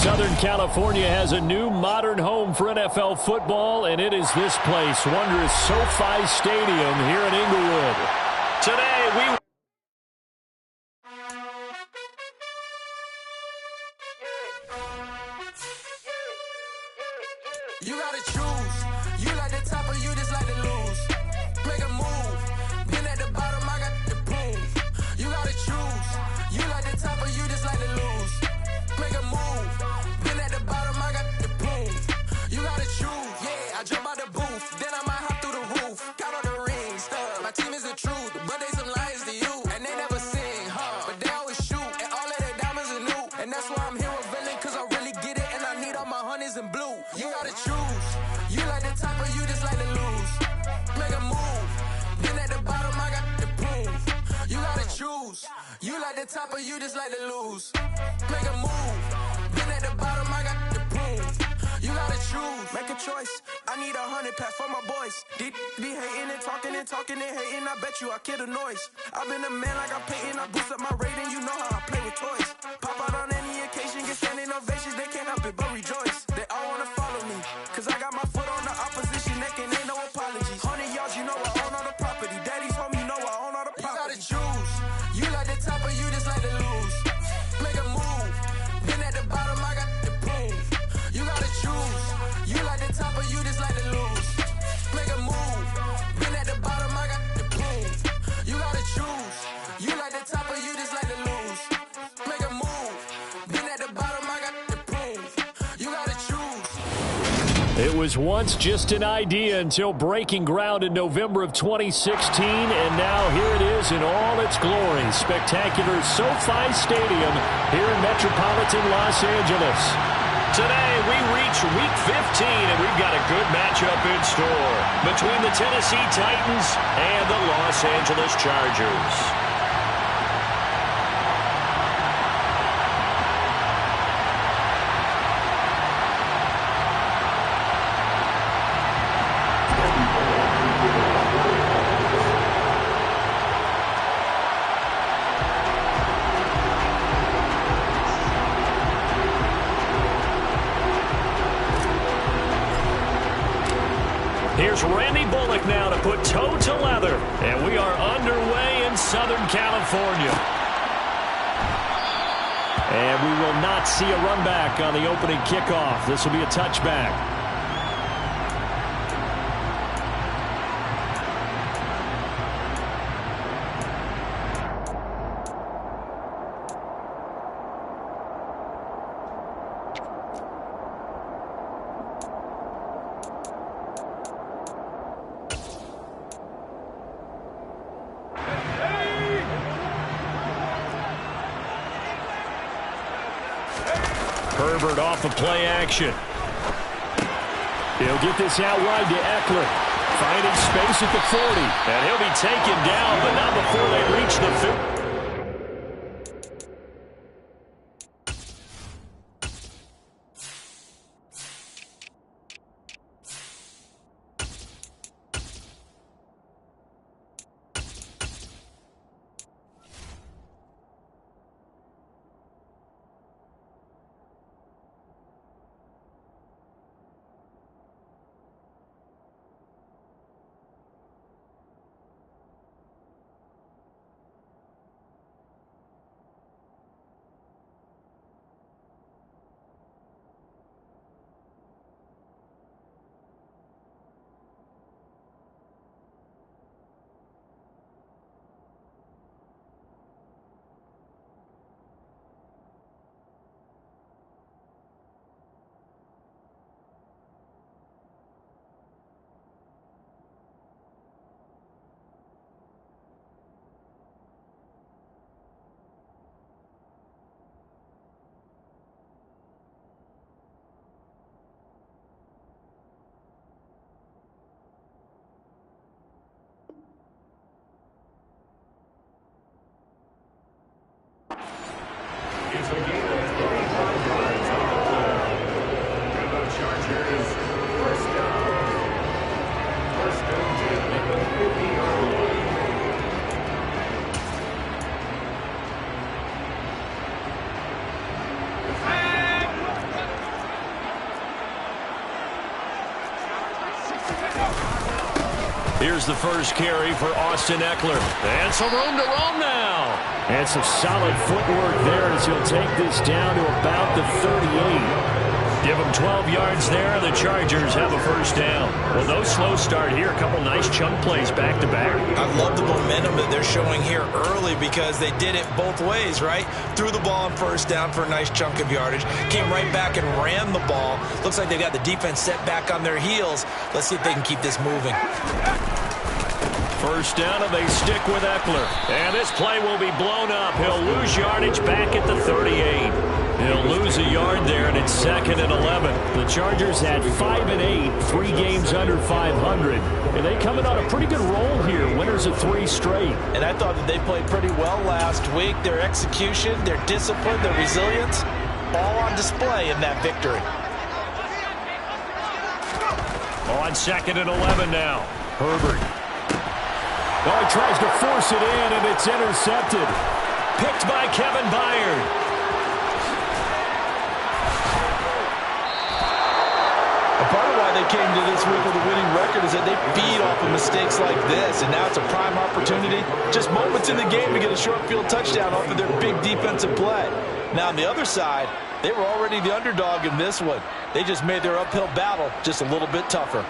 Southern California has a new modern home for NFL football, and it is this place, wondrous SoFi Stadium here in Inglewood. Today, You gotta choose. You like the top or you just like to lose. Make a move. Been at the bottom, I got the proof. You gotta choose. You like the top or you just like to lose. Make a move. Been at the bottom, I got the proof. You gotta choose. Yeah, I jump out the booth. Then I might hop through the roof. Count on the rings, stuff. My team is the truth, but they some liars to you. And they never sing, but they always shoot. And all of their diamonds are new. And that's why I'm here with Villain, cause I really get it. And I need all my honeys in blue. You gotta choose. You like the top or you just like to lose. Make a move. Been at the bottom, I got the proof. You gotta choose. You like the top or you just like to lose. Make a move. Been at the bottom, I got the proof. You gotta choose. Make a choice. I need 100 pack for my boys. Be hating and talking and talking and hating. I bet you I kill the noise. I've been a man like I'm Peyton. I boost up my rating. You know how I play with toys. Pop out on any occasion, get standing ovations. They can't help it but rejoice. They all wanna follow me, cause I got my foot on the opposition neck and ain't no apologies. 100 yards, you know I own all the property. Daddy's home, you know I own all the property. You gotta choose. You like the top or you just like to lose. Make a move. Been at the bottom, I got the proof. You gotta choose. You like the top or you just like to lose. Make a move. Been at the bottom, I got the proof. You gotta choose. You like the top or you just like to lose. Make a move. Been at the bottom, I got the proof. You gotta choose. it was once just an idea until breaking ground in November of 2016, and now here it is in all its glory. Spectacular SoFi Stadium here in metropolitan Los Angeles. Today, we reach Week 15, and we've got a good matchup in store between the Tennessee Titans and the Los Angeles Chargers. Here's Randy Bullock now to put toe to leather, and we are underway in Southern California. And we will not see a run back on the opening kickoff. This will be a touchback. Herbert off of play action. He'll get this out wide to Eckler. Finding space at the 40. And he'll be taken down, but not before they reach the 50. Here's the first carry for Austin Eckler. And some room to roam now. And some solid footwork there as he'll take this down to about the 38. Give him 12 yards there, and the Chargers have a first down. Well, no slow start here. A couple nice chunk plays back-to-back. I love the momentum that they're showing here early because they did it both ways, right? Threw the ball on first down for a nice chunk of yardage. Came right back and ran the ball. Looks like they got the defense set back on their heels. Let's see if they can keep this moving. First down, and they stick with Eckler. And this play will be blown up. He'll lose yardage back at the 38. He'll lose a yard there, and it's 2nd and 11. The Chargers had 5 and 8, 3 games under 500. And they come in on a pretty good roll here, winners of 3 straight. And I thought that they played pretty well last week. Their execution, their discipline, their resilience, all on display in that victory. On 2nd and 11 now. Herbert. Oh, he tries to force it in, and it's intercepted. Picked by Kevin Byard. Part of why they came to this week with a winning record is that they feed off of mistakes like this, and now it's a prime opportunity. Just moments in the game to get a short field touchdown off of their big defensive play. Now, on the other side, they were already the underdog in this one. They just made their uphill battle just a little bit tougher.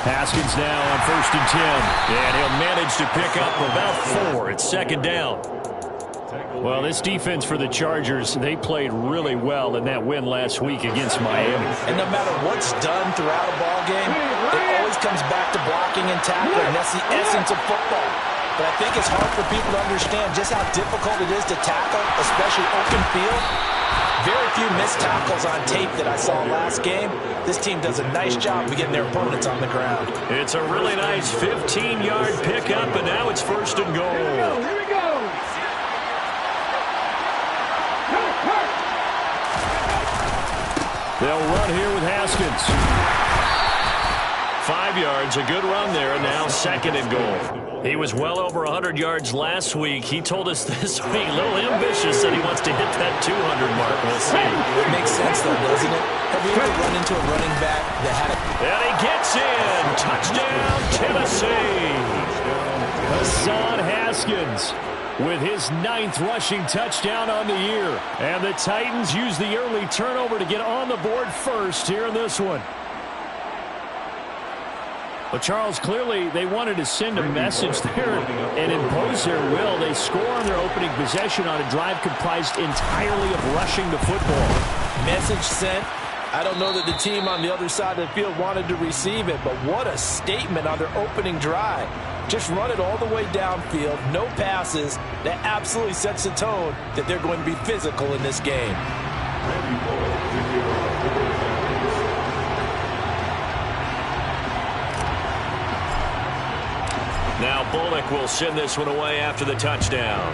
Haskins now on 1st and 10. And he'll manage to pick up about 4. It's 2nd down. Well, this defense for the Chargers, they played really well in that win last week against Miami. And no matter what's done throughout a ball game, it always comes back to blocking and tackling. That's the essence of football. But I think it's hard for people to understand just how difficult it is to tackle, especially open field. Very few missed tackles on tape that I saw last game. This team does a nice job of getting their opponents on the ground. It's a really nice 15-yard pickup, and now it's 1st and goal. Here we go. They'll run here with Haskins. 5 yards, a good run there, and now 2nd and goal. He was well over 100 yards last week. He told us this week, a little ambitious, that he wants to hit that 200 mark. We'll see. It makes sense, though, doesn't it? Have you ever run into a running back that had a... And he gets in. Touchdown, Tennessee. Hassan Haskins with his 9th rushing touchdown on the year. And the Titans use the early turnover to get on the board first here in this one. But, Charles, clearly they wanted to send a message there and impose their will. They score on their opening possession on a drive comprised entirely of rushing the football. Message sent. I don't know that the team on the other side of the field wanted to receive it, but what a statement on their opening drive. Just run it all the way downfield, no passes. That absolutely sets the tone that they're going to be physical in this game. Now Bullock will send this one away after the touchdown.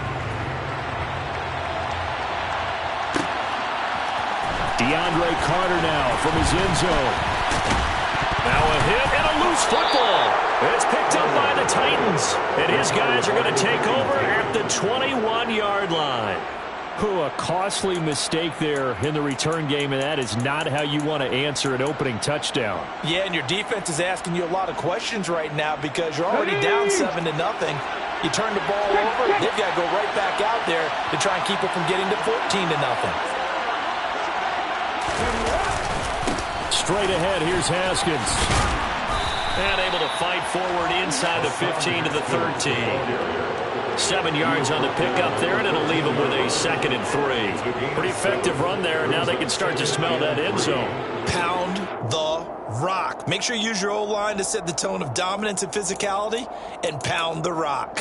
DeAndre Carter now from his end zone. Now a hit and a loose football. It's picked up by the Titans. And his guys are going to take over at the 21-yard line. A costly mistake there in the return game, and that is not how you want to answer an opening touchdown. Yeah, and your defense is asking you a lot of questions right now because you're already down 7-0. You turn the ball over, they've got to go right back out there to try and keep it from getting to 14-0. Straight ahead, here's Haskins. And able to fight forward inside the 15 to the 13. 7 yards on the pickup there, and it'll leave them with a 2nd and 3. Pretty effective run there, and now they can start to smell that end zone. Pound the rock. Make sure you use your O-line to set the tone of dominance and physicality, and pound the rock.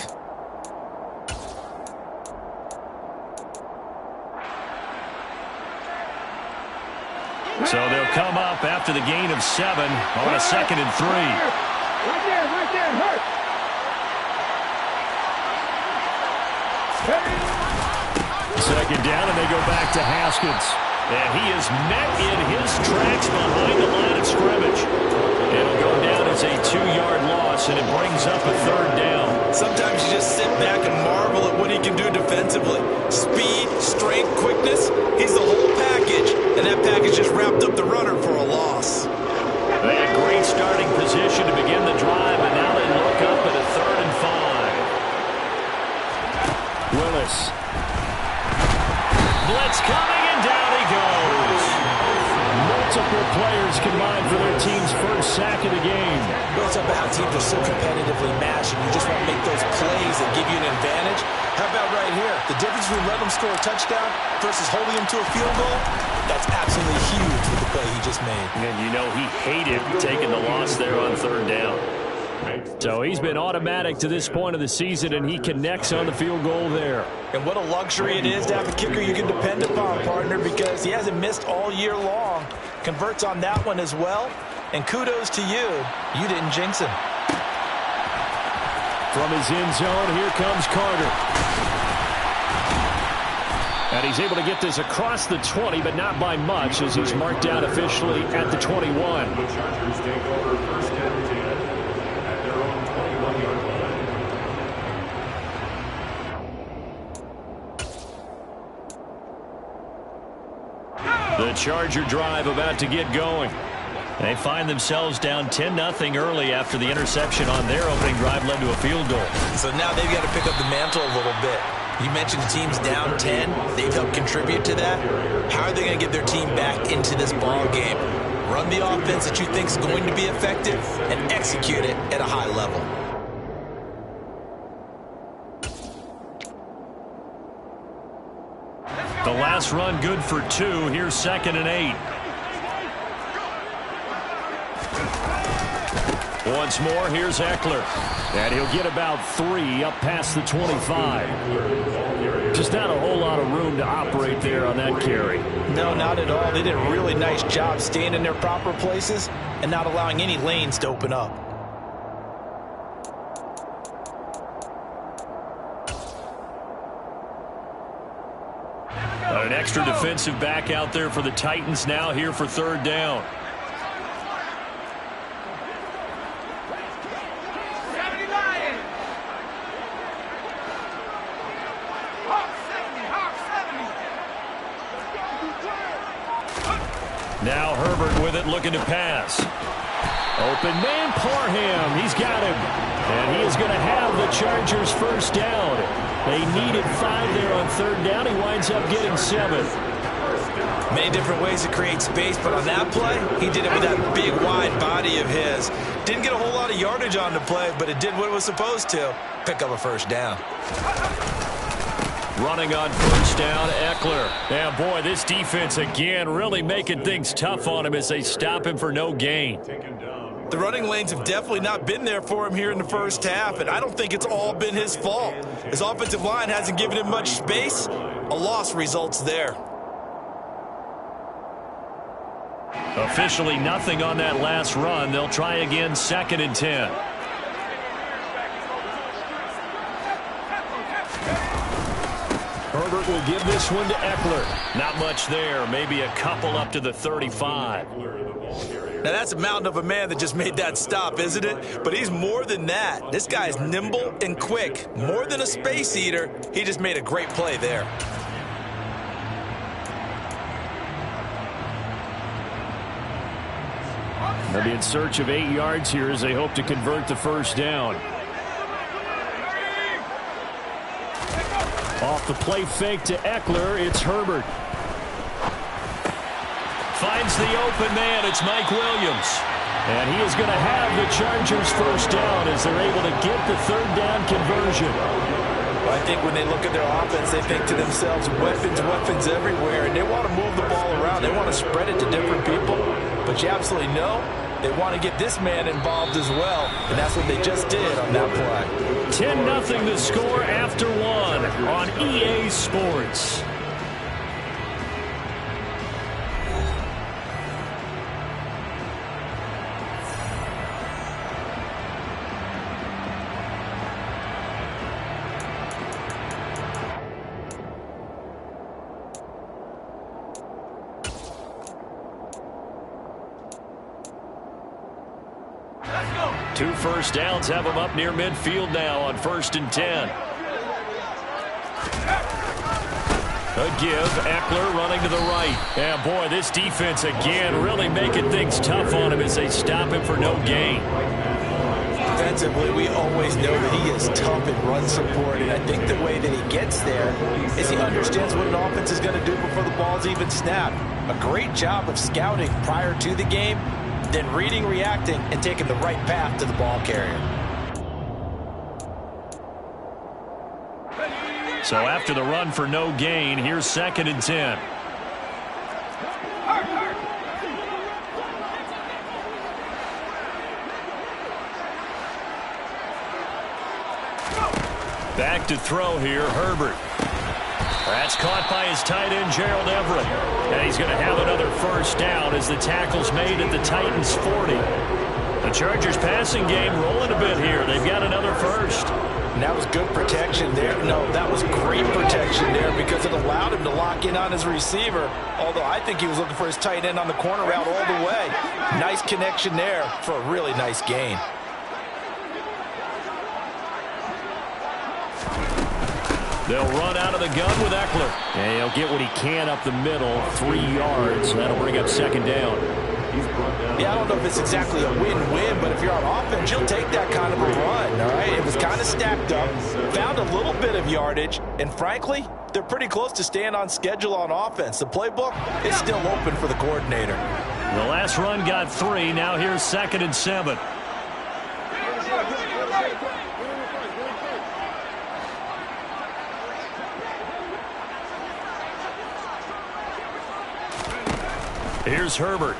So they'll come up after the gain of 7 on a 2nd and 3. Right there, hurt. second down, and they go back to Haskins. And he is met in his tracks behind the line of scrimmage. It'll go down as a 2-yard loss, and it brings up a third down. Sometimes you just sit back and marvel at what he can do defensively. Speed, strength, quickness, he's the whole package. And that package just wrapped up the runner for a loss. They had great starting position to begin the drive, and now they look up at a 3rd and 5. Willis. Blitz coming, and down he goes. Multiple players combined for their team's first sack of the game. Well, it's about how teams are so competitively matched, and you just want to make those plays that give you an advantage. How about right here? The difference between letting them score a touchdown versus holding them to a field goal, that's absolutely huge with the play he just made. And you know he hated taking the loss there on 3rd down. So he's been automatic to this point of the season, and he connects on the field goal there. And what a luxury it is to have a kicker you can depend upon, partner, because he hasn't missed all year long. Converts on that one as well. And kudos to you. You didn't jinx him. From his end zone, here comes Carter. And he's able to get this across the 20, but not by much, as he's marked down officially at the 21. The Chargers take over 1st and 10 at their own 21-yard line. The Charger drive about to get going. They find themselves down 10-0 early after the interception on their opening drive led to a field goal. So now they've got to pick up the mantle a little bit. You mentioned the team's down 10. They've helped contribute to that. How are they going to get their team back into this ball game? Run the offense that you think is going to be effective and execute it at a high level. The last run good for 2. Here's 2nd and 8. Once more, here's Eckler. And he'll get about 3 up past the 25. Just not a whole lot of room to operate there on that carry. No, not at all. They did a really nice job staying in their proper places and not allowing any lanes to open up. An extra defensive back out there for the Titans now here for 3rd down. Now Herbert with it, looking to pass. Open man, Parham. He's got him. And he is going to have the Chargers first down. They needed 5 there on 3rd down. He winds up getting 7. Many different ways to create space, but on that play, he did it with that big, wide body of his. Didn't get a whole lot of yardage on the play, but it did what it was supposed to. Pick up a first down. Running on 1st down, Eckler. And boy, this defense again really making things tough on him as they stop him for no gain. The running lanes have definitely not been there for him here in the first half, and I don't think it's all been his fault. His offensive line hasn't given him much space. A loss results there. Officially nothing on that last run. They'll try again 2nd and 10. Herbert will give this one to Eckler. Not much there. Maybe a couple up to the 35. Now that's a mountain of a man that just made that stop, isn't it? But he's more than that. This guy's nimble and quick. More than a space eater. He just made a great play there. They'll be in search of 8 yards here as they hope to convert the first down. Off the play fake to Eckler, it's Herbert. Finds the open man, it's Mike Williams. And he is going to have the Chargers first down as they're able to get the 3rd down conversion. I think when they look at their offense, they think to themselves, weapons, weapons everywhere, and they want to move the ball around. They want to spread it to different people. But you absolutely know they want to get this man involved as well, and that's what they just did on that play. 10-0 the score after 1 on EA Sports. 2 first downs have them up near midfield now on 1st and 10. A give, Eckler running to the right. And boy, this defense again really making things tough on him as they stop him for no gain. Defensively, we always know that he is tough in run support, and I think the way that he gets there is he understands what an offense is going to do before the ball's even snapped. A great job of scouting prior to the game, then reading, reacting, and taking the right path to the ball carrier. So after the run for no gain, here's 2nd and 10. Back to throw here, Herbert. That's caught by his tight end, Gerald Everett. And he's going to have another first down as the tackle's made at the Titans' 40. The Chargers passing game rolling a bit here. They've got another first. And that was good protection there. No, that was great protection there because it allowed him to lock in on his receiver. Although I think he was looking for his tight end on the corner route all the way. Nice connection there for a really nice gain. They'll run out of the gun with Eckler. And he'll get what he can up the middle, 3 yards. That'll bring up 2nd down. Yeah, I don't know if it's exactly a win-win, but if you're on offense, you'll take that kind of a run, all right? It was kind of stacked up, found a little bit of yardage, and frankly, they're pretty close to staying on schedule on offense. The playbook is still open for the coordinator. The last run got 3. Now here's 2nd and 7. Here's Herbert.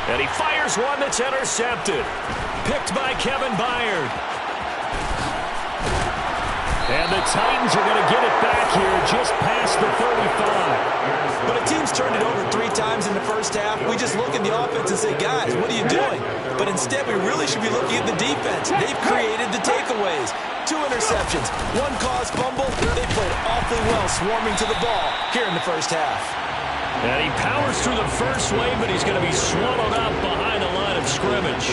And he fires one that's intercepted. Picked by Kevin Byard. And the Titans are going to get it back here just past the 35. When a team's turned it over 3 times in the first half, we just look at the offense and say, guys, what are you doing? But instead, we really should be looking at the defense. They've created the takeaways. 2 interceptions, 1 caused fumble. They played awfully well swarming to the ball here in the first half. And he powers through the first wave, but he's going to be swallowed up behind the line of scrimmage.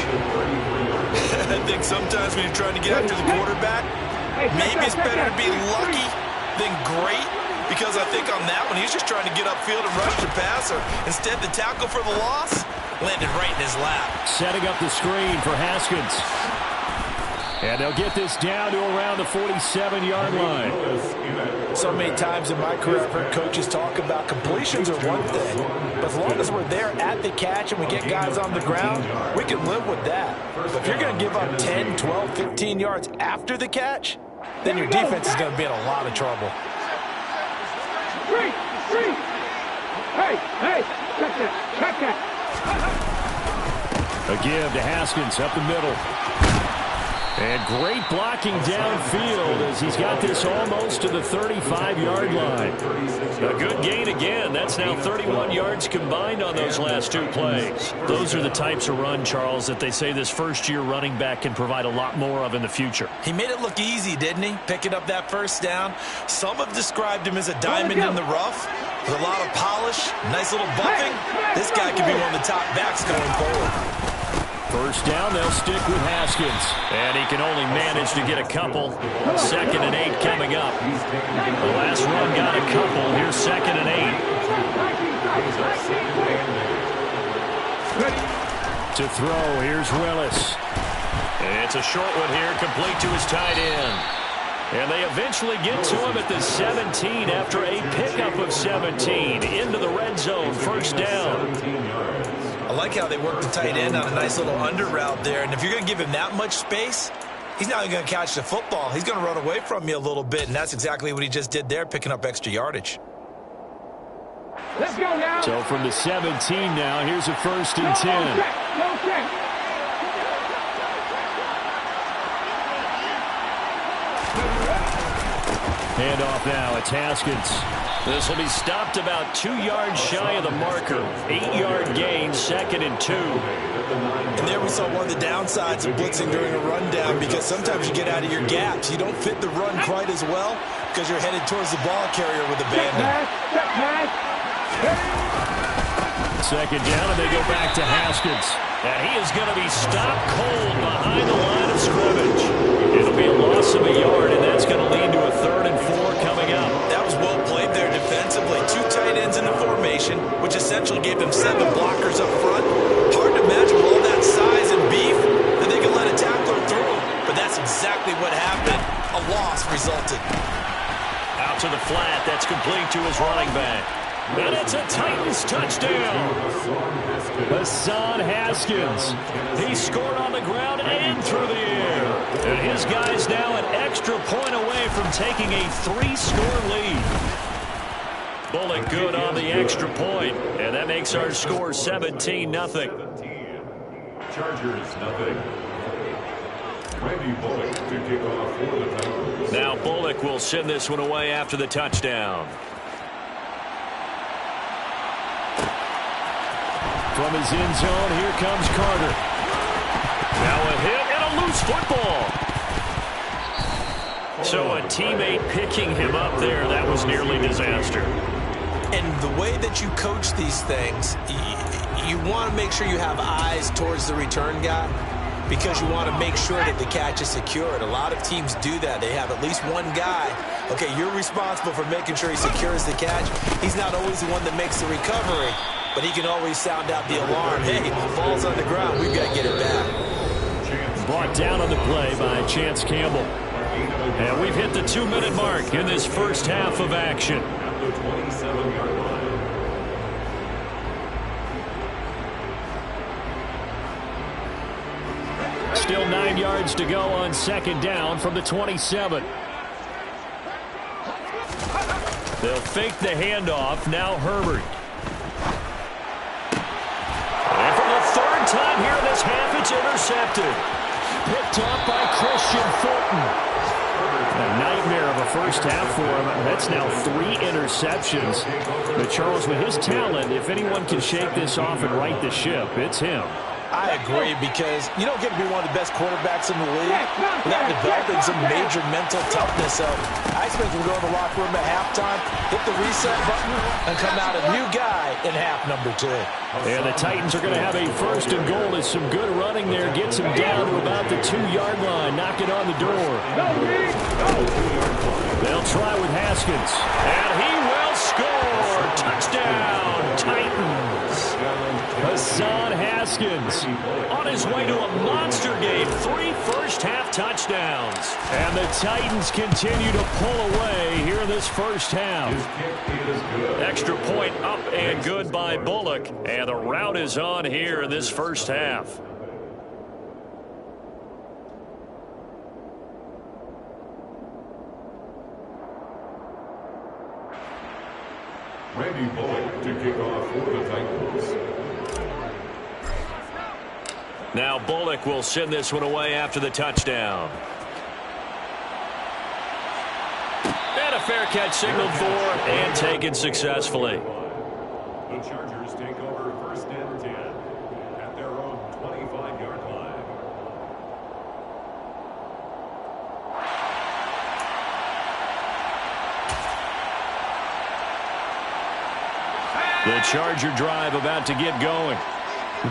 I think sometimes when you're trying to get after the quarterback, maybe it's better to be lucky than great, because I think on that one, he's just trying to get upfield and rush the passer. Instead, the tackle for the loss landed right in his lap. Setting up the screen for Haskins. And they'll get this down to around the 47-yard line. So many times in my career, I've heard coaches talk about completions are one thing, but as long as we're there at the catch and we get guys on the ground, we can live with that. But if you're going to give up 10, 12, 15 yards after the catch, then your defense is going to be in a lot of trouble. Hey, check that. A give to Haskins up the middle. And great blocking downfield as he's got this almost to the 35-yard line. A good gain again. That's now 31 yards combined on those last 2 plays. Those are the types of run, Charles, that they say this first-year running back can provide a lot more of in the future. He made it look easy, didn't he? Picking up that first down. Some have described him as a diamond in the rough with a lot of polish, nice little buffing. This guy could be one of the top backs going forward. First down, they'll stick with Haskins. And he can only manage to get a couple. 2nd and 8 coming up. The last run got a couple. Here's 2nd and 8. To throw, here's Willis. And it's a short one here, complete to his tight end. And they eventually get to him at the 17 after a pickup of 17. Into the red zone, first down. I like how they work the tight end on a nice little under route there. And if you're going to give him that much space, he's not even going to catch the football. He's going to run away from you a little bit, and that's exactly what he just did there, picking up extra yardage. Let's go now. So from the 17 now, here's a 1st and 10. No check. Handoff now, it's Haskins. This will be stopped about 2 yards shy of the marker. 8-yard gain, 2nd and 2. And there we saw one of the downsides of blitzing during a rundown, because sometimes you get out of your gaps. You don't fit the run quite as well because you're headed towards the ball carrier with abandon. Second down, and they go back to Haskins. And he is going to be stopped cold behind the line of scrimmage. It'll be a loss of a yard, and that's going to lead to a 3rd and 4 coming up. That was well played there defensively. 2 tight ends in the formation, which essentially gave them 7 blockers up front. Hard to imagine with all that size and beef that they could let a tackler through. But that's exactly what happened. A loss resulted. Out to the flat. That's complete to his running back. And it's a Titans touchdown. Hassan Haskins. He scored on the ground and through the air. And his guy's now an extra point away from taking a 3-score lead. Bullock good on the extra point. And that makes our score 17-0. Chargers, nothing. Randy Bullock to kick off for the Titans. Now Bullock will send this one away after the touchdown. From his end zone, here comes Carter. Now a hit and a loose football. So a teammate picking him up there, that was nearly disaster. And the way that you coach these things, you want to make sure you have eyes towards the return guy because you want to make sure that the catch is secured. A lot of teams do that. They have at least one guy. Okay, you're responsible for making sure he secures the catch. He's not always the one that makes the recovery, but he can always sound out the alarm. Hey, ball's on the ground. We've got to get it back. Brought down on the play by Chance Campbell. And we've hit the 2-minute mark in this first half of action. At the 27-yard line. Still 9 yards to go on second down from the 27. They'll fake the handoff. Now Herbert. And for the 3rd time here in this half, it's intercepted. Picked up by Christian Fulton. A nightmare of a first half for him. That's now 3 interceptions. But Charles, with his talent, if anyone can shake this off and right the ship, it's him. I agree, because you don't get to be one of the best quarterbacks in the league without developing some major mental toughness. So I expect him to go in the locker room at halftime, hit the reset button, and come out a new guy in half number 2. And the Titans are going to have a 1st and goal as some good running there gets him down to about the 2-yard line, knocking on the door. They'll try with Haskins, and he will score. Touchdown, Titans. Hassan Haskins on his way to a monster game. 3 first-half touchdowns. And the Titans continue to pull away here in this first half. Extra point up and good by Bullock. And the rout is on here in this first half. Randy Bullock to kick off for the Titans. Now Bullock will send this one away after the touchdown. And a fair catch signaled for and taken successfully. The Chargers take over 1st and 10 at their own 25-yard line. The Charger drive about to get going.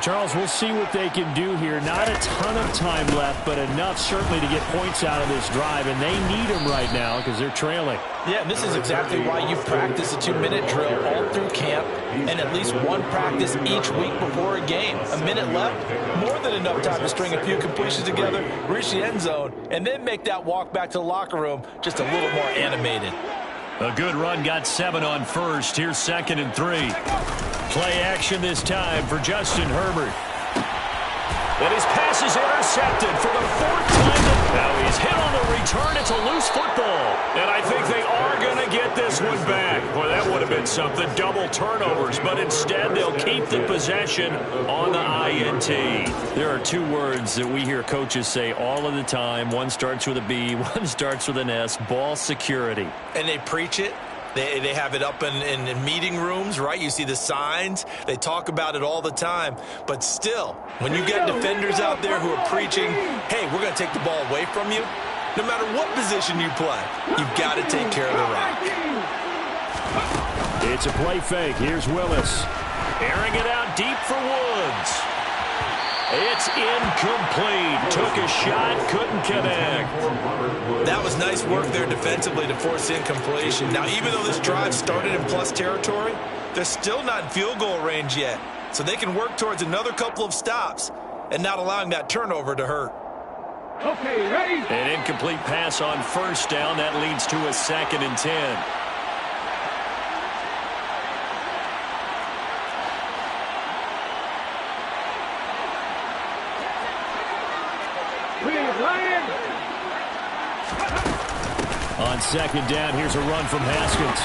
Charles, we'll see what they can do here. Not a ton of time left, but enough certainly to get points out of this drive, and they need them right now because they're trailing. Yeah, this is exactly why you practice a 2-minute drill all through camp and at least one practice each week before a game. A minute left, more than enough time to string a few completions together, reach the end zone, and then make that walk back to the locker room just a little more animated. A good run got 7 on first. Here's 2nd and 3. Play action this time for Justin Herbert. And his pass is intercepted for the 4th time. Now he's hit on the return. It's a loose football. And I think they are going to get this one back. Boy, that would have been something. Double turnovers. But instead, they'll keep the possession on the INT. There are 2 words that we hear coaches say all of the time. One starts with a B, one starts with an S. Ball security. And they preach it. They have it up in meeting rooms, right? You see the signs. They talk about it all the time. But still, when you get defenders out there who are preaching, hey, we're going to take the ball away from you, no matter what position you play, you've got to take care of the rock. It's a play fake. Here's Willis. Airing it out deep for Woods. It's incomplete. Took a shot, couldn't connect. That was nice work there defensively to force incompletion. Now, even though this drive started in plus territory, they're still not in field goal range yet. So they can work towards another couple of stops and not allowing that turnover to hurt. Okay, ready? An incomplete pass on first down. That leads to a 2nd and 10. On 2nd down, here's a run from Haskins.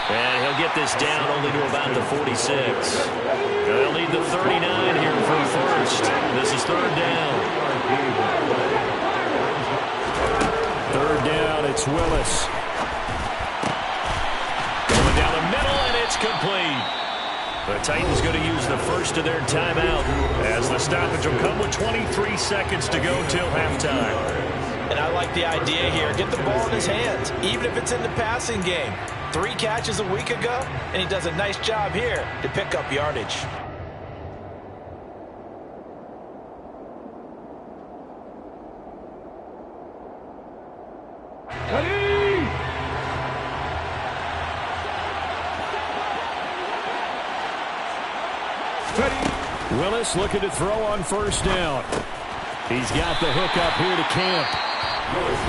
And he'll get this down only to about the 46. They'll need the 39 here for first. This is 3rd down. 3rd down, it's Willis. Going down the middle, and it's complete. The Titans going to use the first of their timeout as the stoppage will come with 23 seconds to go till halftime. And I like the idea here. Get the ball in his hands, even if it's in the passing game. 3 catches a week ago, and he does a nice job here to pick up yardage. Willis looking to throw on first down. He's got the hook up here to Camp.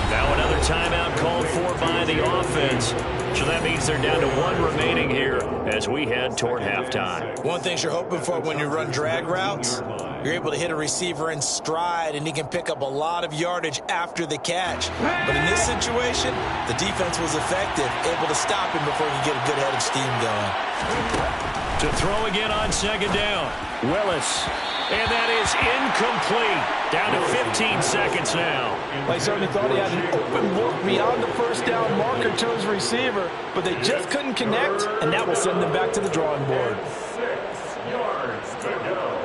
Now another timeout called for by the offense. So that means they're down to 1 remaining here as we head toward halftime. One thing you're hoping for when you run drag routes, you're able to hit a receiver in stride, and he can pick up a lot of yardage after the catch. But in this situation, the defense was effective, able to stop him before he could get a good head of steam going. To throw again on 2nd down. Willis. And that is incomplete. Down to 15 seconds now. They certainly thought he had an open look beyond the first down marker to his receiver, but they just couldn't connect, and that will send them back to the drawing board. 6 yards to go.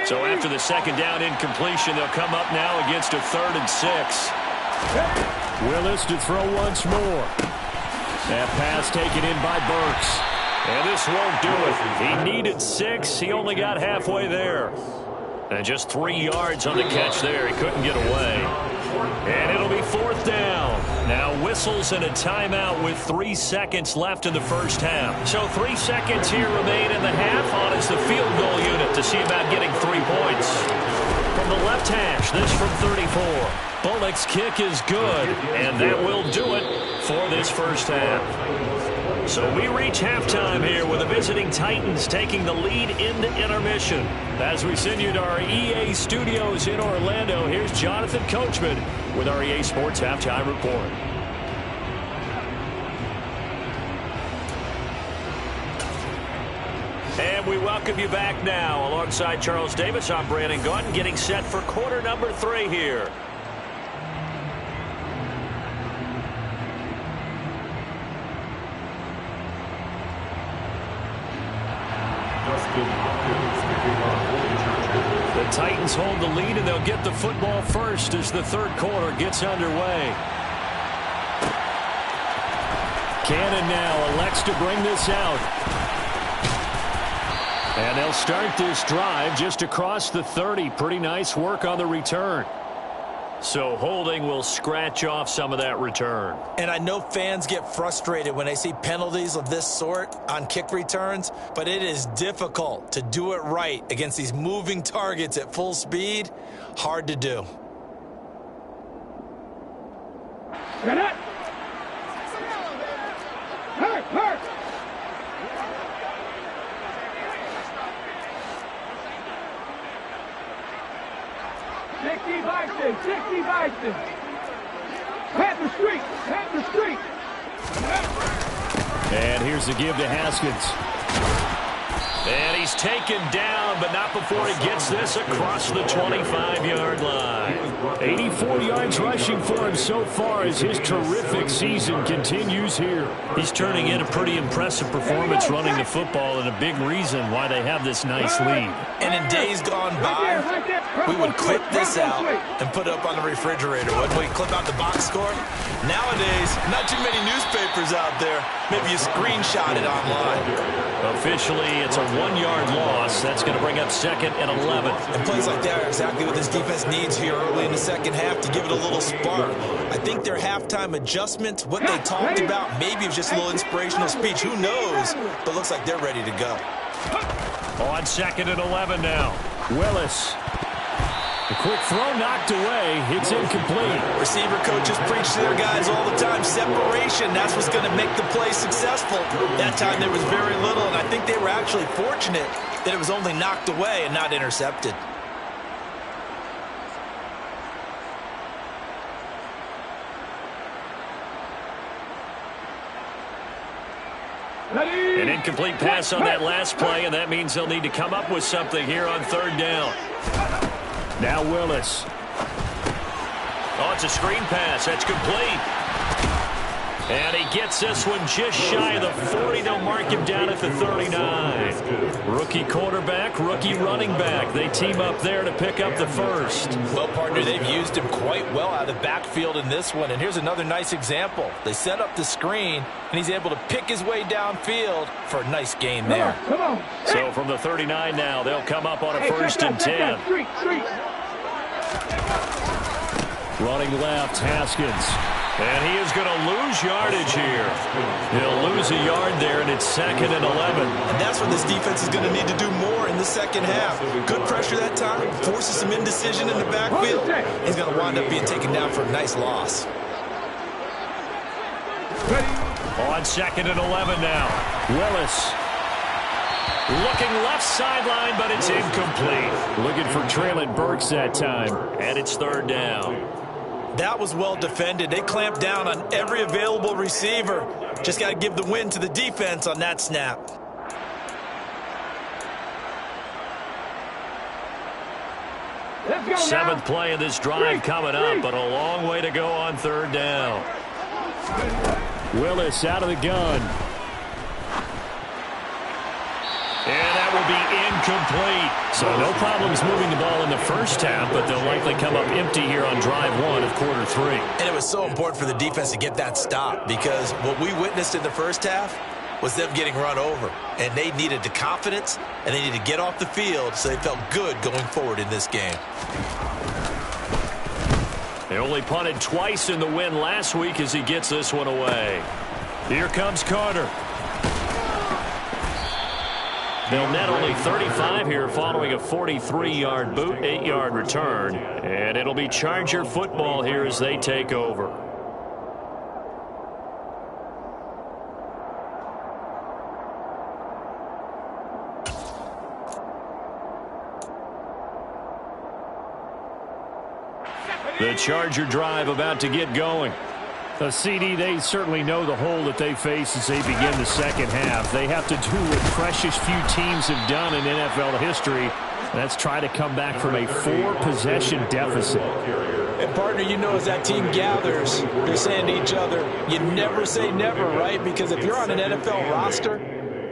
So after the 2nd down incompletion, they'll come up now against a 3rd and 6. Willis to throw once more. That pass taken in by Burks. And this won't do it. He needed 6. He only got halfway there. And just 3 yards on the catch there. He couldn't get away. And it'll be 4th down. Now whistles and a timeout with 3 seconds left in the first half. So 3 seconds here remain in the half. On is the field goal unit to see about getting 3 points. From the left hash, this from 34. Bullock's kick is good, and that will do it for this first half. So we reach halftime here with the visiting Titans taking the lead into intermission. As we send you to our EA studios in Orlando, here's Jonathan Coachman with our EA Sports Halftime Report. And we welcome you back now. Alongside Charles Davis, I'm Brandon Gaudin, getting set for quarter number 3 here. The Titans hold the lead, and they'll get the football first as the 3rd quarter gets underway. Cannon now elects to bring this out. And they'll start this drive just across the 30. Pretty nice work on the return. So holding will scratch off some of that return. And I know fans get frustrated when they see penalties of this sort on kick returns, but it is difficult to do it right against these moving targets at full speed. Hard to do. Get it! Hurt! 60 Bison! 60 Bison! Panther Street! Panther Street! And here's the give to Haskins. And he's taken down, but not before he gets this across the 25-yard line. 84 yards rushing for him so far as his terrific season continues here. He's turning in a pretty impressive performance running the football, and a big reason why they have this nice lead. And in days gone by, we would clip this out and put it up on the refrigerator, wouldn't we? Clip out the box score. Nowadays, not too many newspapers out there. Maybe you screenshot it online. Officially, it's a 1-yard loss. That's going to bring up 2nd and 11. And plays like that are exactly what this defense needs here early in the second half to give it a little spark. I think their halftime adjustments, what they talked about, maybe it was just a little inspirational speech. Who knows? But looks like they're ready to go. On 2nd and 11 now. Willis. The quick throw knocked away. It's incomplete. Receiver coaches preach to their guys all the time. Separation, that's what's going to make the play successful. That time there was very little, and I think they were actually fortunate that it was only knocked away and not intercepted. An incomplete pass on that last play, and that means they'll need to come up with something here on 3rd down. Now Willis. Oh, it's a screen pass. That's complete. And he gets this one just shy of the 40. They'll mark him down at the 39. Rookie quarterback, rookie running back. They team up there to pick up the first. Well, partner, they've used him quite well out of the backfield in this one. And here's another nice example. They set up the screen, and he's able to pick his way downfield for a nice gain there. Come on. So from the 39 now, they'll come up on a 1st and 10. Running left, Haskins. And he is going to lose yardage here. He'll lose a yard there, and it's 2nd and 11. And that's what this defense is going to need to do more in the second half. Good pressure that time, forces some indecision in the backfield. He's going to wind up being taken down for a nice loss. On 2nd and 11 now. Willis. Looking left sideline, but it's incomplete. Looking for Traylon Burks that time, and it's 3rd down. That was well defended. They clamped down on every available receiver. Just got to give the win to the defense on that snap. Seventh play of this drive coming up, but a long way to go on 3rd down. Willis out of the gun. And that will be incomplete. So no problems moving the ball in the first half, but they'll likely come up empty here on drive 1 of quarter 3. And it was so important for the defense to get that stop, because what we witnessed in the first half was them getting run over. And they needed the confidence, and they needed to get off the field so they felt good going forward in this game. They only punted twice in the win last week as he gets this one away. Here comes Carter. They'll net only 35 here following a 43-yard boot, 8-yard return. And it'll be Charger football here as they take over. The Charger drive about to get going. CD, they certainly know the hole that they face as they begin the second half. They have to do what precious few teams have done in NFL history. That's try to come back from a 4-possession deficit. And, partner, you know as that team gathers, they're saying to each other, you never say never, right? Because if you're on an NFL roster,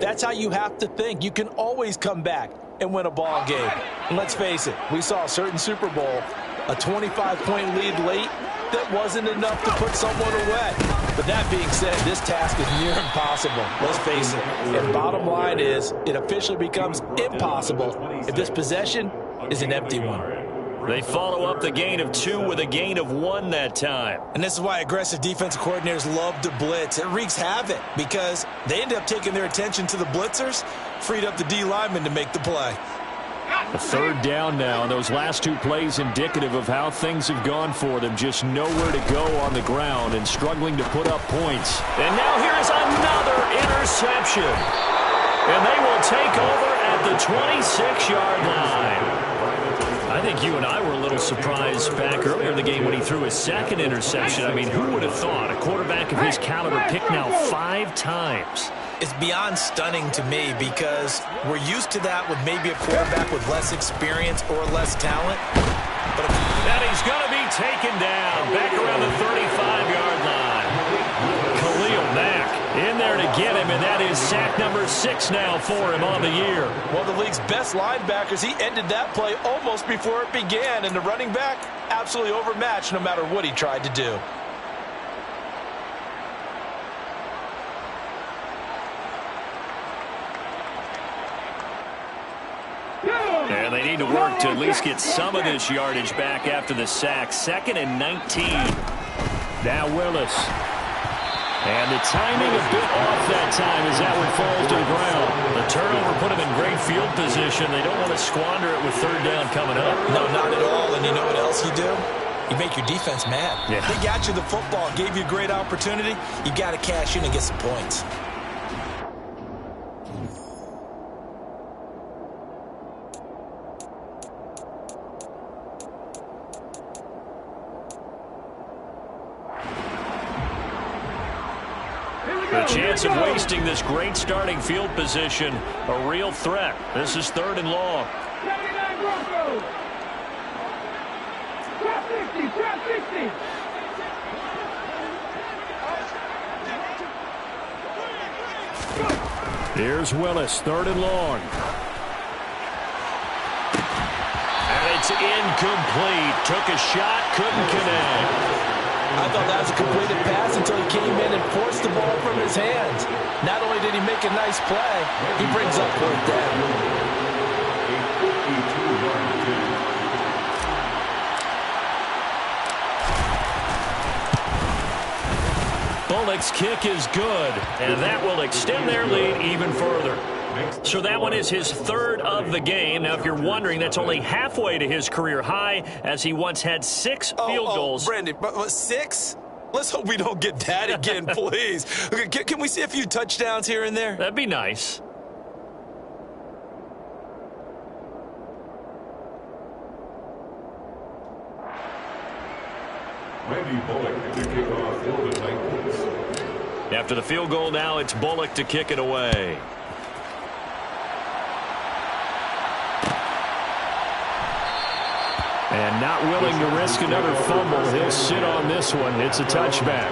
that's how you have to think. You can always come back and win a ball game. And let's face it, we saw a certain Super Bowl, a 25-point lead late, that wasn't enough to put someone away. But that being said, this task is near impossible. Let's face it. And bottom line is, it officially becomes impossible if this possession is an empty one. They follow up the gain of 2 with a gain of 1 that time. And this is why aggressive defensive coordinators love to blitz. It wreaks havoc because they end up taking their attention to the blitzers, freed up the D lineman to make the play. A 3rd down now, and those last 2 plays indicative of how things have gone for them. Just nowhere to go on the ground and struggling to put up points. And now here is another interception. And they will take over at the 26-yard line. I think you and I were a little surprised back earlier in the game when he threw his 2nd interception. I mean, who would have thought a quarterback of his caliber picked now 5 times? It's beyond stunning to me because we're used to that with maybe a quarterback with less experience or less talent. But and he's going to be taken down back around the 35-yard line. Khalil Mack in there to get him, and that is sack number 6 now for him on the year. One of the league's best linebackers, he ended that play almost before it began, and the running back absolutely overmatched no matter what he tried to do. And they need to work to at least get some of this yardage back after the sack. 2nd and 19. Now Willis. And the timing a bit off that time as that one falls to the ground. The turnover put him in great field position. They don't want to squander it with 3rd down coming up. No, not at all. And you know what else you do? You make your defense mad. Yeah. They got you the football, gave you a great opportunity. You got to cash in and get some points. The chance of wasting this great starting field position, a real threat. This is 3rd and long. 79 Broncos. Trap 60, trap 60. Here's Willis, 3rd and long. And it's incomplete. Took a shot, couldn't connect. I thought that was a completed pass until he came in and forced the ball from his hands. Not only did he make a nice play, he brings up 4th down. Bullock's kick is good, and that will extend their lead even further. So that one is his 3rd of the game. Now, if you're wondering, that's only halfway to his career high, as he once had 6 field goals. Brandon, but 6? Let's hope we don't get that again, please. Okay, can we see a few touchdowns here and there? That'd be nice. Randy Bullock to kick off for the Titans. After the field goal, now it's Bullock to kick it away. And not willing to risk another fumble. He'll sit on this one. It's a touchback.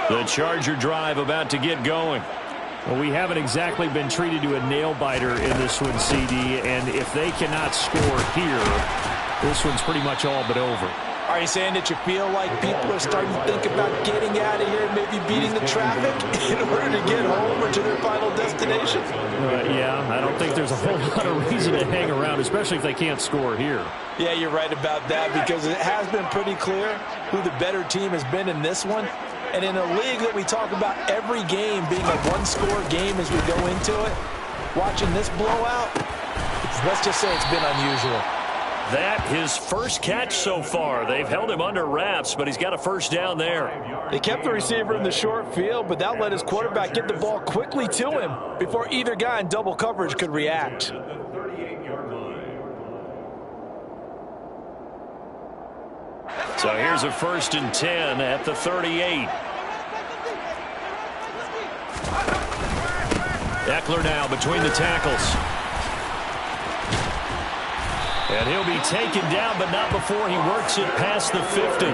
The Charger drive about to get going. Well, we haven't exactly been treated to a nail-biter in this one, CD, and if they cannot score here, this one's pretty much all but over. Are you saying that you feel like people are starting to think about getting out of here and maybe beating the traffic in order to get home or to their final destination? Yeah, I don't think there's a whole lot of reason to hang around, especially if they can't score here. Yeah, you're right about that, because it has been pretty clear who the better team has been in this one. And in a league that we talk about every game being a one-score game as we go into it, watching this blowout, let's just say it's been unusual. That his first catch so far. They've held him under wraps, but he's got a 1st down there. They kept the receiver in the short field, but that let his quarterback get the ball quickly to him before either guy in double coverage could react. So here's a 1st and 10 at the 38. Eckler now between the tackles. And he'll be taken down, but not before he works it past the 50.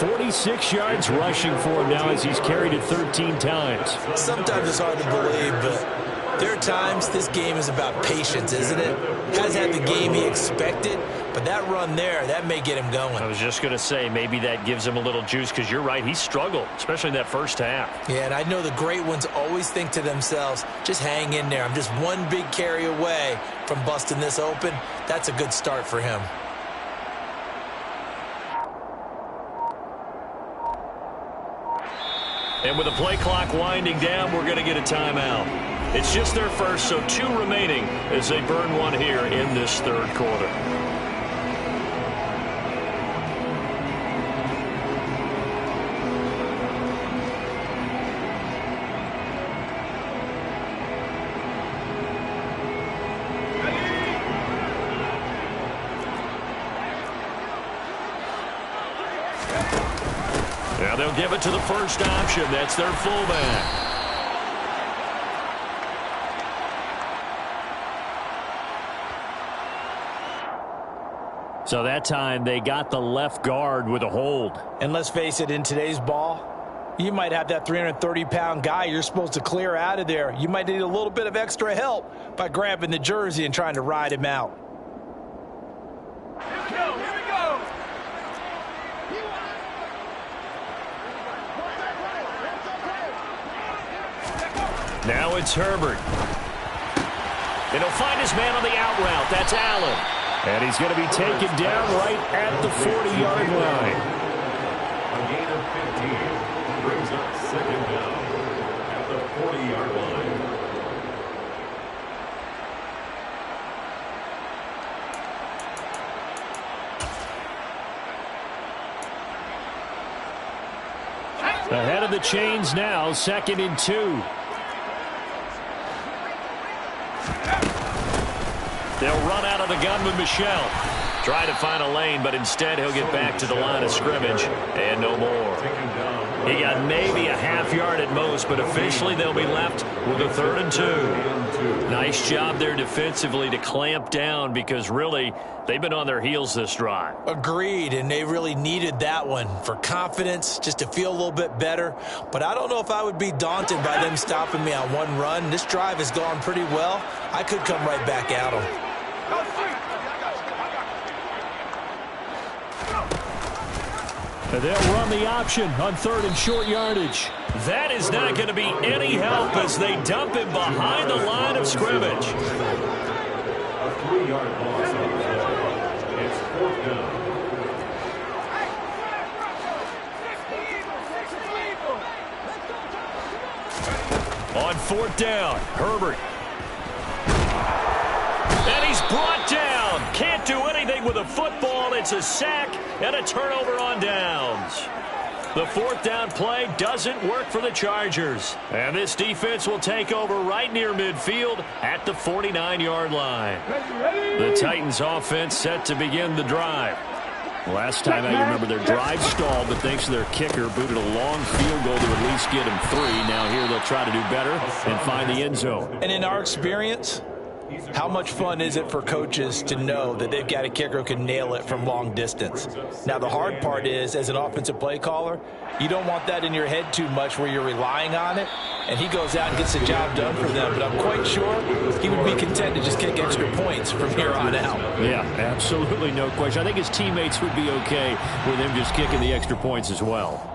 46 yards rushing for him now as he's carried it 13 times. Sometimes it's hard to believe, but there are times this game is about patience, isn't it? Hasn't had the game he expected, but that run there, that may get him going. I was just going to say, maybe that gives him a little juice, because you're right, he struggled, especially in that first half. Yeah, and I know the great ones always think to themselves, just hang in there. I'm just one big carry away from busting this open. That's a good start for him. And with the play clock winding down, we're going to get a timeout. It's just their first, so 2 remaining as they burn one here in this 3rd quarter. they'll give it to the first option. That's their fullback. So that time they got the left guard with a hold. And let's face it, in today's ball, you might have that 330-pound guy you're supposed to clear out of there. You might need a little bit of extra help by grabbing the jersey and trying to ride him out. Here we go. Now it's Herbert. And he'll find his man on the out route. That's Allen. And he's going to be taken down right at the 40-yard line. A gain of 15 brings up second down at the 40-yard line. Ahead of the chains now, 2nd and 2. They'll run out of the gun with Michel. Try to find a lane, but instead he'll get back to the line of scrimmage and no more. He got maybe a half yard at most, but officially they'll be left with a 3rd and 2. Nice job there defensively to clamp down because really they've been on their heels this drive. Agreed, and they really needed that one for confidence, just to feel a little bit better. But I don't know if I would be daunted by them stopping me on one run. This drive has gone pretty well. I could come right back at them. They'll run the option on 3rd and short yardage. That is not going to be any help as they dump him behind the line of scrimmage. A 3-yard loss on the play. It's 4th down. On 4th down, Herbert. And he's brought down. Can't do anything with a football. It's a sack and a turnover on downs. The 4th down play doesn't work for the Chargers. And this defense will take over right near midfield at the 49-yard line. The Titans offense set to begin the drive. Last time I remember their drive stalled, but thanks to their kicker, booted a long field goal to at least get him 3. Now here they'll try to do better and find the end zone. And in our experience, how much fun is it for coaches to know that they've got a kicker who can nail it from long distance? Now, the hard part is, as an offensive play caller, you don't want that in your head too much where you're relying on it, and he goes out and gets the job done for them. But I'm quite sure he would be content to just kick extra points from here on out. Yeah, absolutely no question. I think his teammates would be okay with him just kicking the extra points as well.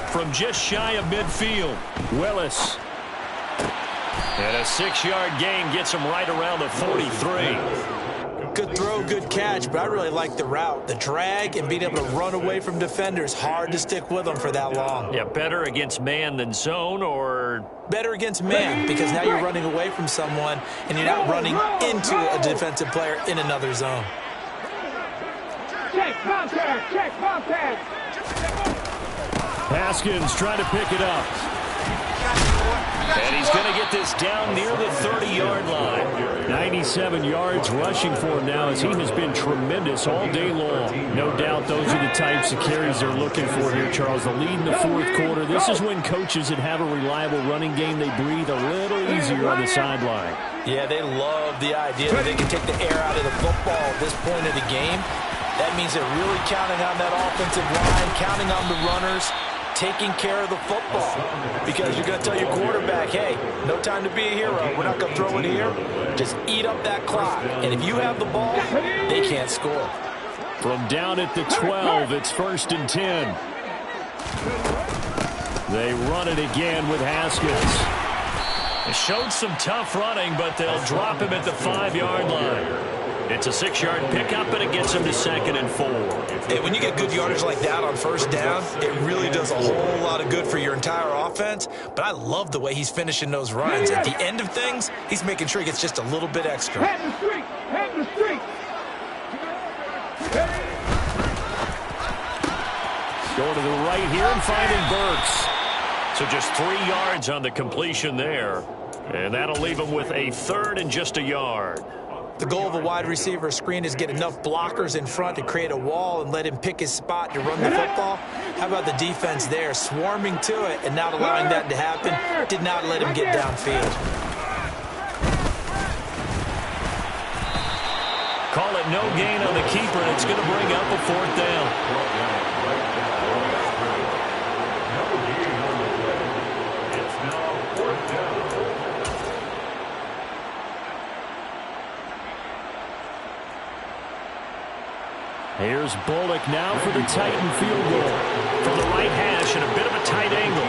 From just shy of midfield, Willis. And a 6-yard gain gets him right around the 43. Good throw, good catch, but I really like the route. The drag and being able to run away from defenders, hard to stick with them for that long. Yeah, better against man than zone, or? Better against man, because now you're running away from someone and you're not running into a defensive player in another zone. Check contact, check contact. Haskins trying to pick it up. And he's going to get this down near the 30-yard line. 97 yards rushing for him now as he has been tremendous all day long. No doubt those are the types of carries they're looking for here, Charles. The lead in the 4th quarter. This is when coaches that have a reliable running game, they breathe a little easier on the sideline. Yeah, they love the idea that they can take the air out of the football at this point of the game. That means they're really counting on that offensive line, counting on the runners, taking care of the football, because you're going to tell your quarterback, hey, no time to be a hero. We're not going to throw it here. Just eat up that clock. And if you have the ball, they can't score. From down at the 12, it's 1st and 10. They run it again with Haskins. They showed some tough running, but they'll drop him at the 5-yard line. It's a 6-yard pickup, and it gets him to 2nd and 4. And when you get good yardage like that on 1st down, it really does a whole lot of good for your entire offense. But I love the way he's finishing those runs. At the end of things, he's making sure he gets just a little bit extra. Going to the right here and finding Burks. So just 3 yards on the completion there. And that'll leave him with a 3rd and just a yard. The goal of a wide receiver screen is get enough blockers in front to create a wall and let him pick his spot to run the football. How about the defense there, swarming to it and not allowing that to happen? Did not let him get downfield. Call it no gain on the keeper, and it's going to bring up a 4th down. Here's Bullock now for the Titan field goal. From the right hash and a bit of a tight angle.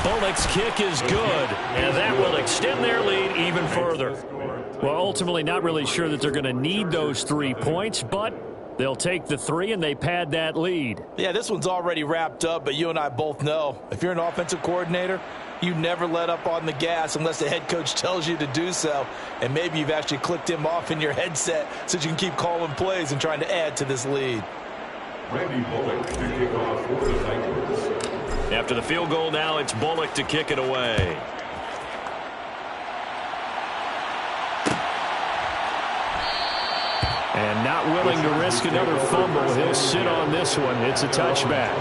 Bullock's kick is good, and that will extend their lead even further. Well, ultimately not really sure that they're going to need those 3 points, but they'll take the 3 and they pad that lead. Yeah, this one's already wrapped up, but you and I both know if you're an offensive coordinator, you never let up on the gas unless the head coach tells you to do so. And maybe you've actually clicked him off in your headset so you can keep calling plays and trying to add to this lead. Randy Bullock to kick off for the Titans. After the field goal now, it's Bullock to kick it away. And not willing to risk another fumble. He'll sit on this one. It's a touchback.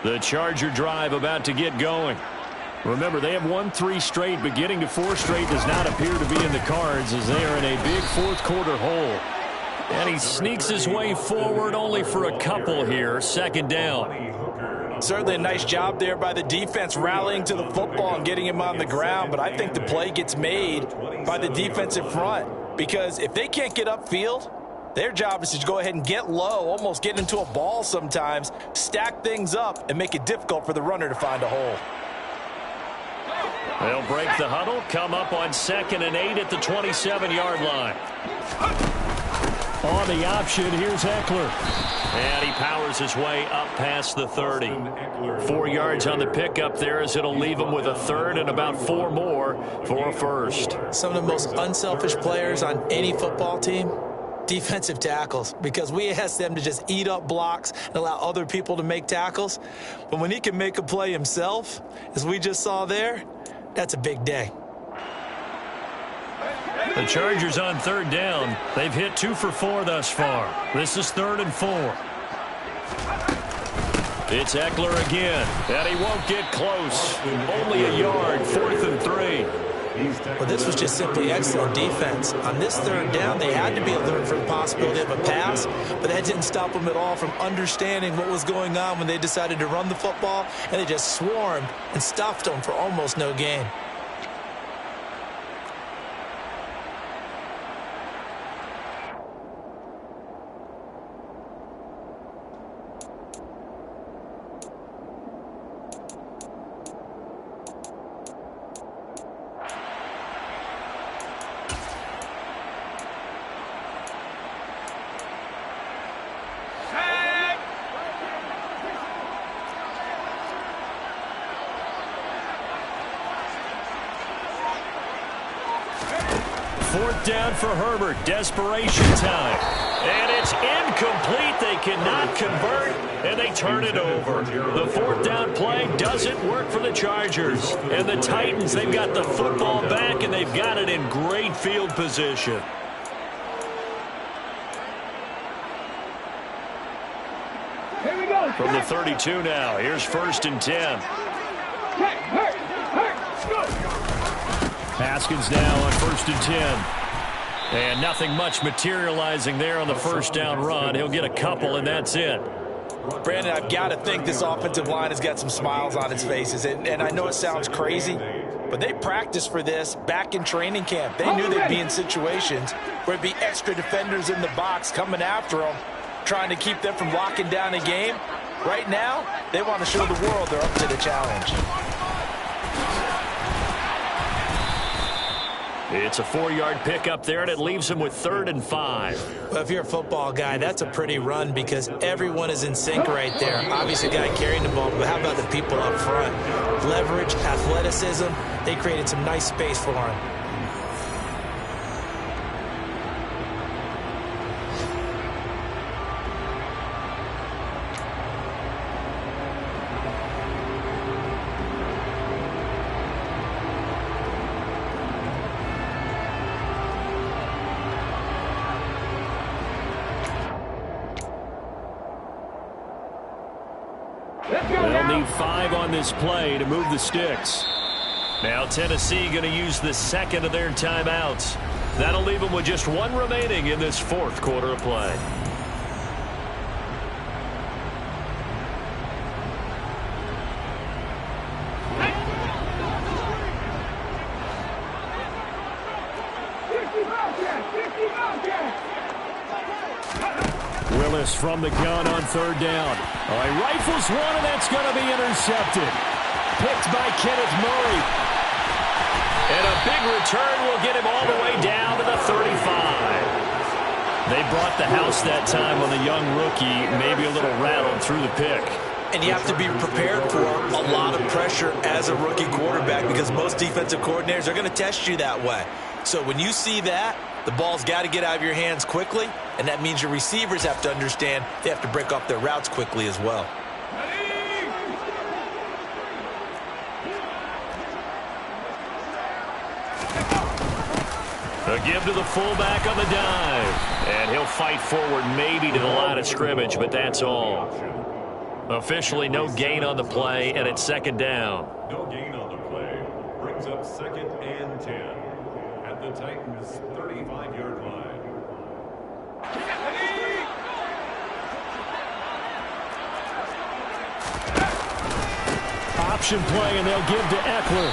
The Charger drive about to get going. Remember, they have won 3 straight, but getting to 4 straight does not appear to be in the cards as they are in a big 4th quarter hole. And he sneaks his way forward only for a couple here. 2nd down. Certainly a nice job there by the defense rallying to the football and getting him on the ground, but I think the play gets made by the defensive front because if they can't get upfield, their job is to go ahead and get low, almost get into a ball sometimes, stack things up, and make it difficult for the runner to find a hole. They'll break the huddle, come up on 2nd and 8 at the 27-yard line. On the option, here's Eckler. And he powers his way up past the 30. 4 yards on the pickup there as it'll leave him with a 3rd and about 4 more for a 1st. Some of the most unselfish players on any football team, defensive tackles, because we ask them to just eat up blocks and allow other people to make tackles. But when he can make a play himself, as we just saw there, that's a big day. The Chargers on 3rd down. They've hit 2 for 4 thus far. This is 3rd and 4. It's Eckler again, and he won't get close. Only a yard, 4th and 3. Well, this was just simply excellent defense. On this 3rd down, they had to be alert for the possibility of a pass, but that didn't stop them at all from understanding what was going on when they decided to run the football, and they just swarmed and stuffed them for almost no gain. Down for Herbert, desperation time. And it's incomplete. They cannot convert, and they turn it over. The 4th down play doesn't work for the Chargers. And the Titans, they've got the football back, and they've got it in great field position. Here we go. From the 32 now, here's 1st and 10. Haskins now on 1st and 10. And nothing much materializing there on the 1st down run. He'll get a couple, and that's it. Brandon, I've got to think this offensive line has got some smiles on its faces. And I know it sounds crazy, but they practiced for this back in training camp. They knew they'd be in situations where it'd be extra defenders in the box coming after them, trying to keep them from locking down a game. Right now, they want to show the world they're up to the challenge. It's a 4-yard pickup there, and it leaves him with 3rd and 5. Well, if you're a football guy, that's a pretty run because everyone is in sync right there. Obviously, the guy carrying the ball, but how about the people up front? Leverage, athleticism, they created some nice space for him. They'll need 5 on this play to move the sticks. Now Tennessee going to use the second of their timeouts. That'll leave them with just 1 remaining in this 4th quarter of play. Willis from the gun on 3rd down. All right, rifles one, and that's going to be intercepted. Picked by Kenneth Murray. And a big return will get him all the way down to the 35. They brought the house that time on the young rookie, maybe a little rattled through the pick. And you have to be prepared for a lot of pressure as a rookie quarterback because most defensive coordinators are going to test you that way. So when you see that, the ball's got to get out of your hands quickly, and that means your receivers have to understand they have to break off their routes quickly as well. A give to the fullback on the dive. And he'll fight forward maybe to the line of scrimmage, but that's all. Officially no gain on the play, and it's 2nd down. No gain on the play. Brings up 2nd and 10 at the Titans' 35-yard line. Option play, and they'll give to Eckler.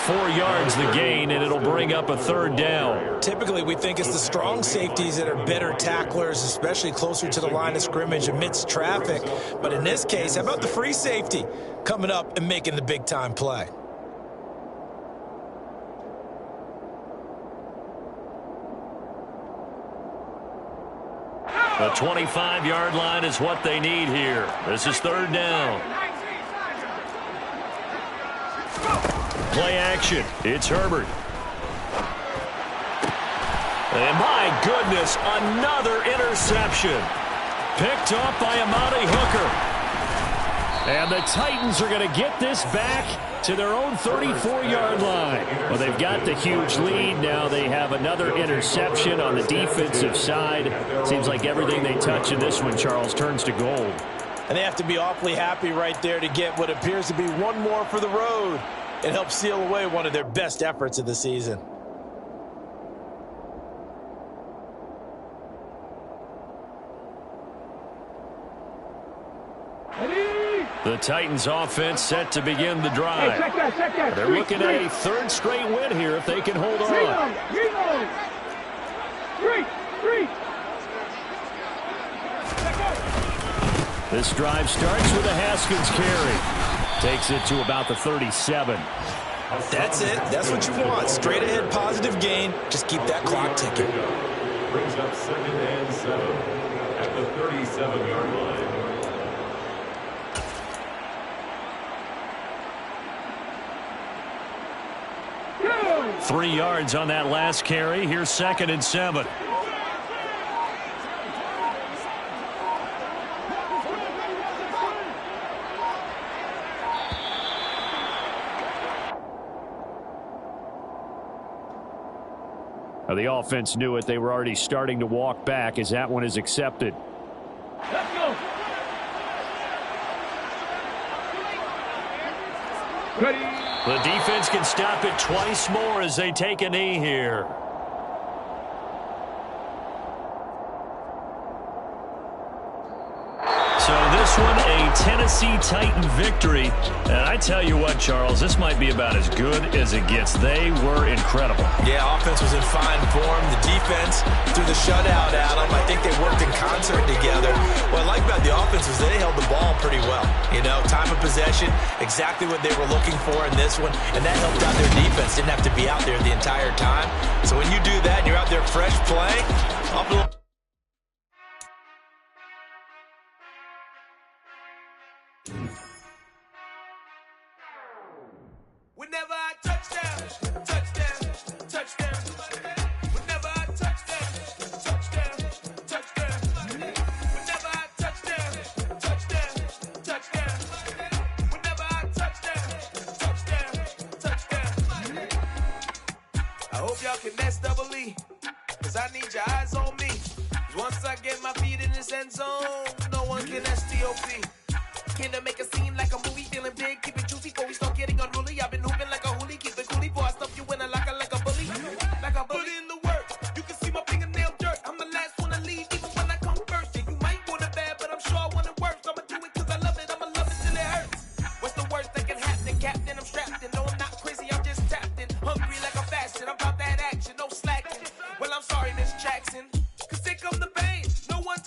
4 yards the gain, and it'll bring up a 3rd down. Typically, we think it's the strong safeties that are better tacklers, especially closer to the line of scrimmage amidst traffic. But in this case, how about the free safety coming up and making the big-time play? The 25-yard line is what they need here. This is 3rd down. Play action. It's Herbert. And my goodness, another interception. Picked up by Amani Hooker. And the Titans are going to get this back to their own 34-yard line. Well, they've got the huge lead. Now they have another interception on the defensive side. Seems like everything they touch in this one, Charles, turns to gold. And they have to be awfully happy right there to get what appears to be one more for the road. It helps seal away one of their best efforts of the season. The Titans offense set to begin the drive. Hey, They're looking at a 3rd straight win here if they can hold on. This drive starts with a Haskins carry. Takes it to about the 37. That's it. That's what you want. Straight ahead positive gain. Just keep that clock ticking. Brings up 2nd and 7 at the 37-yard line. 3 yards on that last carry. Here's 2nd and 7. The offense knew it. They were already starting to walk back as that one is accepted. Let's go. Ready. The defense can stop it twice more as they take a knee here. So this one, a Tennessee Titan victory. And I tell you what, Charles, this might be about as good as it gets. They were incredible. Yeah, offense was in fine form. The defense threw the shutout at them. I think they worked in concert together. What I like about the offense is they held the ball pretty well. You know, time of possession, exactly what they were looking for in this one, and that helped out their defense. Didn't have to be out there the entire time. So when you do that and you're out there fresh playing, Whenever I touchdown, touchdown, touchdown. Whenever I touchdown, touchdown, touchdown. Whenever I touchdown, touchdown, touchdown. Whenever I touchdown, touchdown, touchdown. I hope y'all can S-double-E, 'cause I need your eyes on me. Once I get my feet in this end zone, no one can STOP. Can I make a scene like a movie, feeling big, keep it juicy before we start getting unruly? I've been